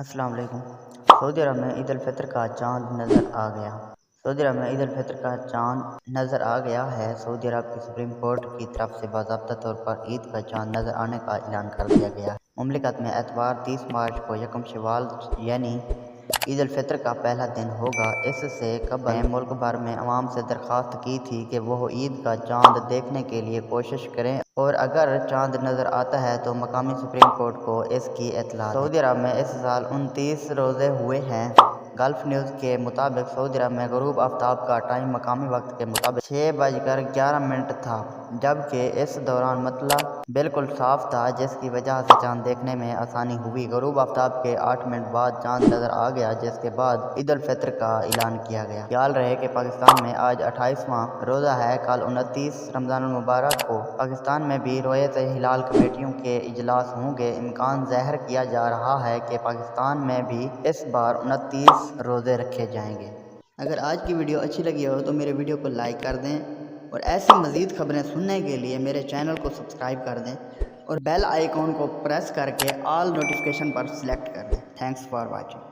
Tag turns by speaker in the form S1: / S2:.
S1: السلام علیکم۔ سعودی عرب میں عید الفطر کا چاند نظر آ گیا۔ سعودی عرب میں عید الفطر کا چاند نظر آ گیا ہے۔ سعودی عرب کی سپریم کورٹ کی طرف سے باضابطہ طور پر عید کا چاند نظر آنے کا اعلان کر دیا گیا ہے۔ مملکت میں اتوار 30 مارچ کو یکم شوال یعنی عید الفطر کا پہلا دن ہوگا۔ اس سے قبل ملک بھر میں عوام سے درخواست کی تھی کہ وہ عید کا چاند دیکھنے کے لیے کوشش کریں اور اگر چاند نظر آتا ہے تو مقامی سپریم کورٹ کو اس کی اطلاع دیں۔ سعودی عرب میں اس سال 29 روزے ہوئے ہیں۔ گلف نیوز کے مطابق سعودی عرب میں غروب آفتاب کا ٹائم مقامی وقت کے مطابق 6:11 تھا، جبکہ اس دوران مطلع بالکل صاف تھا، جس کی وجہ سے چاند دیکھنے میں آسانی ہوئی۔ غروب آفتاب کے 8 منٹ بعد چاند نظر آ گیا، جس کے بعد عید الفطر کا اعلان کیا گیا۔ خیال رہے کہ پاکستان میں آج 28واں روزہ ہے۔ کل 29 رمضان المبارک کو پاکستان میں بھی رویت ہلال کمیٹیوں کے اجلاس ہوں گے۔ امکان ظاہر کیا جا رہا ہے کہ پاکستان میں بھی اس بار 29 روزے رکھے جائیں گے۔ اگر آج کی ویڈیو اچھی لگی ہو تو میرے ویڈیو کو لائک کر دیں اور ایسی مزید خبریں سننے کے لیے میرے چینل کو سبسکرائب کر دیں اور بیل آئیکن کو پریس کر کے آل نوٹیفیکیشن پر سلیکٹ کر دیں۔ Thanks for watching.